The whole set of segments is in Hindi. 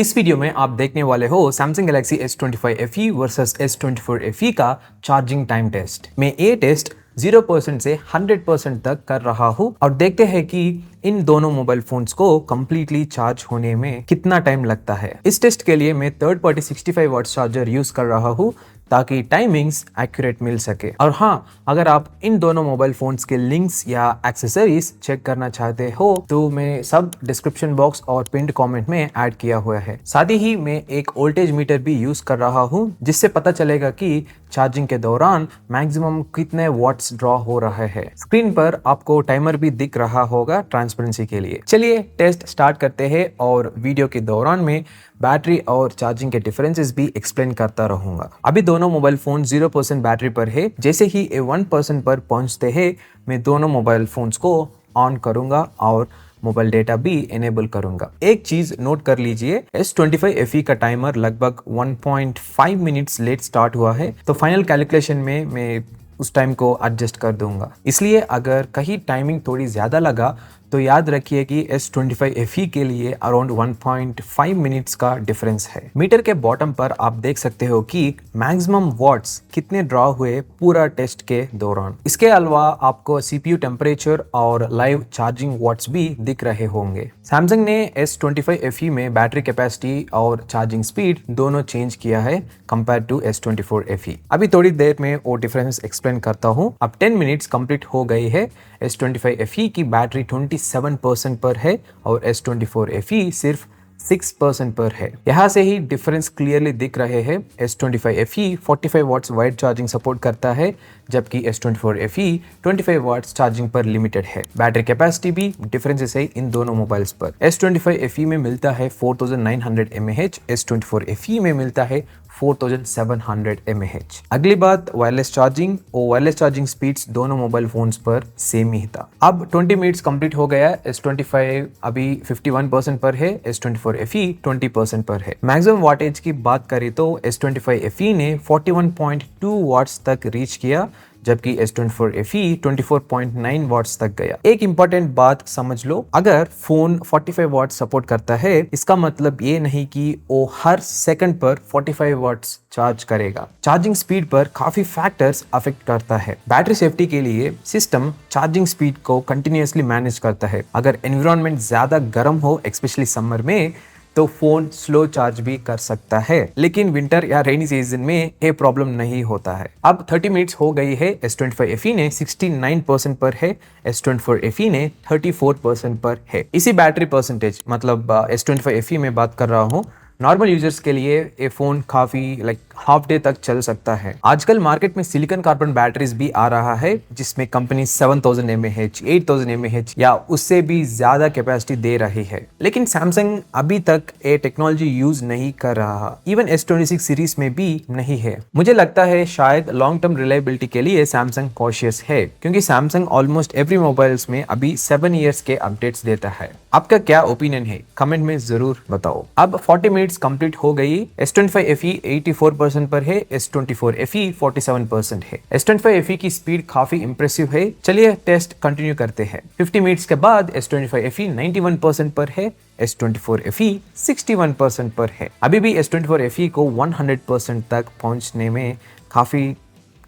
इस वीडियो में आप देखने वाले हो Samsung Galaxy S25 FE versus S24 FE का चार्जिंग टाइम टेस्ट। मैं ये टेस्ट 0% से 100% तक कर रहा हूँ और देखते हैं कि इन दोनों मोबाइल फोन्स को कंप्लीटली चार्ज होने में कितना टाइम लगता है। इस टेस्ट के लिए मैं third party 65 watt charger use कर रहा हूँ ताकि टाइमिंग्स एक्यूरेट मिल सके। और हाँ, अगर आप इन दोनों मोबाइल फोन्स के लिंक्स या एक्सेसरीज चेक करना चाहते हो तो मैं सब डिस्क्रिप्शन बॉक्स और पिंड कमेंट में ऐड किया हुआ है। साथ ही मैं एक वोल्टेज मीटर भी यूज कर रहा हूँ जिससे पता चलेगा कि चार्जिंग के दौरान मैक्सिमम कितने वॉट्स ड्रॉ हो रहा है। स्क्रीन पर आपको टाइमर भी दिख रहा होगा ट्रांसपेरेंसी के लिए। चलिए टेस्ट स्टार्ट करते हैं और वीडियो के दौरान में बैटरी और चार्जिंग के डिफरेंसेस भी एक्सप्लेन करता रहूंगा। अभी दोनों मोबाइल फोन 0% बैटरी पर है। जैसे ही 1% पर पहुंचते हैं मैं दोनों मोबाइल फोन्स को ऑन करूंगा और मोबाइल डेटा भी एनेबल करूंगा। एक चीज नोट कर लीजिए, S25 FE का टाइमर लगभग 1.5 मिनट्स लेट स्टार्ट हुआ है, तो फाइनल कैलकुलेशन में मैं उस टाइम को एडजस्ट कर दूंगा। इसलिए अगर कहीं टाइमिंग थोड़ी ज्यादा लगा तो याद रखिए कि S25 FE के लिए अराउंड 1.5 मिनट्स का डिफरेंस है। मीटर के बॉटम पर आप देख सकते हो कि मैक्सिमम वॉट्स कितने ड्रॉ हुए पूरा टेस्ट के दौरान। इसके अलावा आपको CPU टेम्परेचर और लाइव चार्जिंग वॉट्स भी दिख रहे होंगे। सैमसंग ने S25 FE में बैटरी कैपेसिटी और चार्जिंग स्पीड दोनों चेंज किया है कंपेयर टू S24 FE। अभी थोड़ी देर में वो डिफरेंस एक्सप्लेन करता हूँ। अब 10 मिनट्स कंप्लीट हो गई है। S25 FE की बैटरी 27% पर है और S24 FE सिर्फ 6% पर है। यहाँ से ही डिफरेंस क्लियरली दिख रहे हैं। S25 FE 45 watts wired charging support करता है जबकि S24 FE 25 वाट्स चार्जिंग पर लिमिटेड है। बैटरी कैपेसिटी भी डिफरेंसेस है इन दोनों मोबाइल्स पर। S25 FE में मिलता है 4900 mAh, S24 FE में मिलता है 4700 mAh। अगली बात वायरलेस चार्जिंग और वायरलेस चार्जिंग स्पीड्स दोनों मोबाइल फोन्स पर सेम ही था। अब 20 मिनट्स कंप्लीट हो गया। S25 अभी 51% पर है, S24 FE 20% पर है। मैक्सिमम वाटेज की बात करें तो S25 FE ने 41.2 वाट्स तक रीच किया जबकि S24 FE 24.9 वाट्स तक गया। एक इंपॉर्टेंट बात समझ लो, अगर फोन 45 वाट सपोर्ट करता है इसका मतलब ये नहीं कि वो हर सेकंड पर 45 वाट्स चार्ज करेगा। चार्जिंग स्पीड पर काफी फैक्टर्स अफेक्ट करता है। बैटरी सेफ्टी के लिए सिस्टम चार्जिंग स्पीड को कंटिन्यूअसली मैनेज करता है। अगर एनवायरनमेंट ज्यादा गर्म हो, स्पेशली समर में, तो फोन स्लो चार्ज भी कर सकता है, लेकिन विंटर या रेनी सीजन में ये प्रॉब्लम नहीं होता है। अब 30 मिनट्स हो गई है। S25 FE ने 69% पर है, S24 FE ने 34% पर है। इसी बैटरी परसेंटेज मतलब S25 FE में बात कर रहा हूँ। नॉर्मल यूजर्स के लिए ये फोन काफी हाफ डे तक चल सकता है। आजकल मार्केट में सिलिकॉन कार्बन बैटरीज भी आ रहा है जिसमें कंपनी 7000 mAh, 8000 mAh या उससे भी ज्यादा कैपेसिटी दे रही है, लेकिन सैमसंग अभी तक ये टेक्नोलॉजी यूज नहीं कर रहा। इवन S26 सीरीज में भी नहीं है। मुझे लगता है शायद लॉन्ग टर्म रिलायबिलिटी के लिए सैमसंग कॉशियस है, क्योंकि सैमसंग ऑलमोस्ट एवरी मोबाइल्स में अभी 7 इयर्स के अपडेट्स देता है। आपका क्या ओपिनियन है कमेंट में जरूर बताओ। अब 40 मिनट्स कंप्लीट हो गई। S25 FE 84% पर है, S24 FE 47% है। S25 FE की स्पीड काफी इंप्रेसिव है। चलिए टेस्ट कंटिन्यू करते हैं। 50 मिनट्स के बाद S25 FE 91% पर है, S24 FE 61% पर है। अभी भी S24 FE को 100% तक पहुंचने में काफी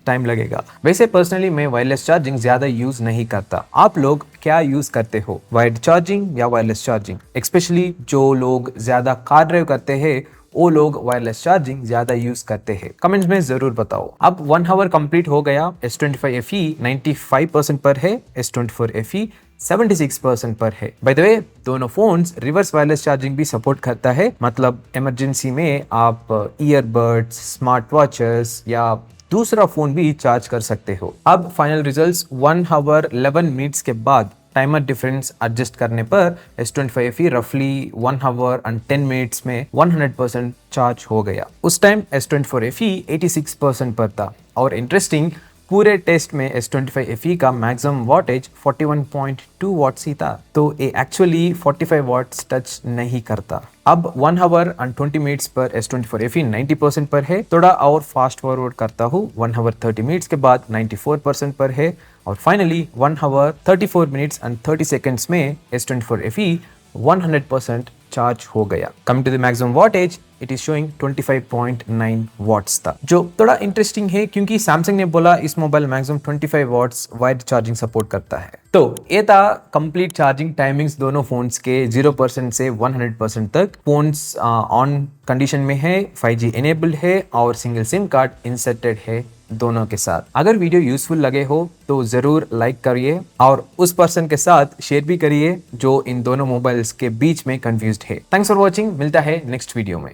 टाइम लगेगा। वैसे पर्सनली मैं वायरलेस चार्जिंग ज्यादा यूज नहीं करता। आप लोग क्या यूज करते हो, वायर्ड चार्जिंग या वायरलेस चार्जिंग? स्पेशली जो लोग ज्यादा कार ड्राइव करते हैं वो लोग वायरलेस चार्जिंग ज्यादा यूज करते हैं। कमेंट्स में जरूर बताओ। अब 1 आवर कंप्लीट हो गया। S25 FE 95% पर है, S24 FE 76% पर है। बाय द वे दोनों फोन्स रिवर्स वायरलेस चार्जिंग भी सपोर्ट करता है, मतलब इमरजेंसी में आप ईयरबड्स, स्मार्ट वॉचेस या दूसरा फोन भी चार्ज कर सकते हो। अब फाइनल रिजल्ट्स 1 आवर 11 मिनट्स के बाद टाइमर डिफरेंस एडजस्ट करने पर S25 FE रफली 1 आवर एंड 10 मिनट्स में 100% चार्ज हो गया। उस टाइम S24 FE 86% पर था। और इंटरेस्टिंग, पूरे टेस्ट में S25 FE का मैक्सिमम वॉटेज 41.2 वाट्स ही था, तो ये एक्चुअली 45 वाट्स टच नहीं करता। अब 1 आवर एंड 20 मिनट्स पर S24 FE 90% पर है। थोड़ा और फास्ट फॉरवर्ड करता हूँ। 1 आवर 30 मिनट्स के बाद 94% पर है और finally 1 hour 34 minutes and 30 seconds में S24 FE 100% चार्ज हो गया। Coming to the maximum wattage, it is showing 25.9 watts था, जो थोड़ा इंटरेस्टिंग है क्योंकि सैमसंग ने बोला इस mobile maximum 25 watts wired charging support करता है। तो ये था कंप्लीट चार्जिंग टाइमिंग्स दोनों फोन्स के 0% से 100% तक। फोन्स ऑन कंडीशन में है, 5G इनेबल्ड है और सिंगल सिम कार्ड इंसर्टेड है दोनों के साथ। अगर वीडियो यूजफुल लगे हो तो जरूर लाइक करिए और उस पर्सन के साथ शेयर भी करिए जो इन दोनों मोबाइल्स के बीच में कंफ्यूज्ड है। थैंक्स फॉर वॉचिंग, मिलता है नेक्स्ट वीडियो में।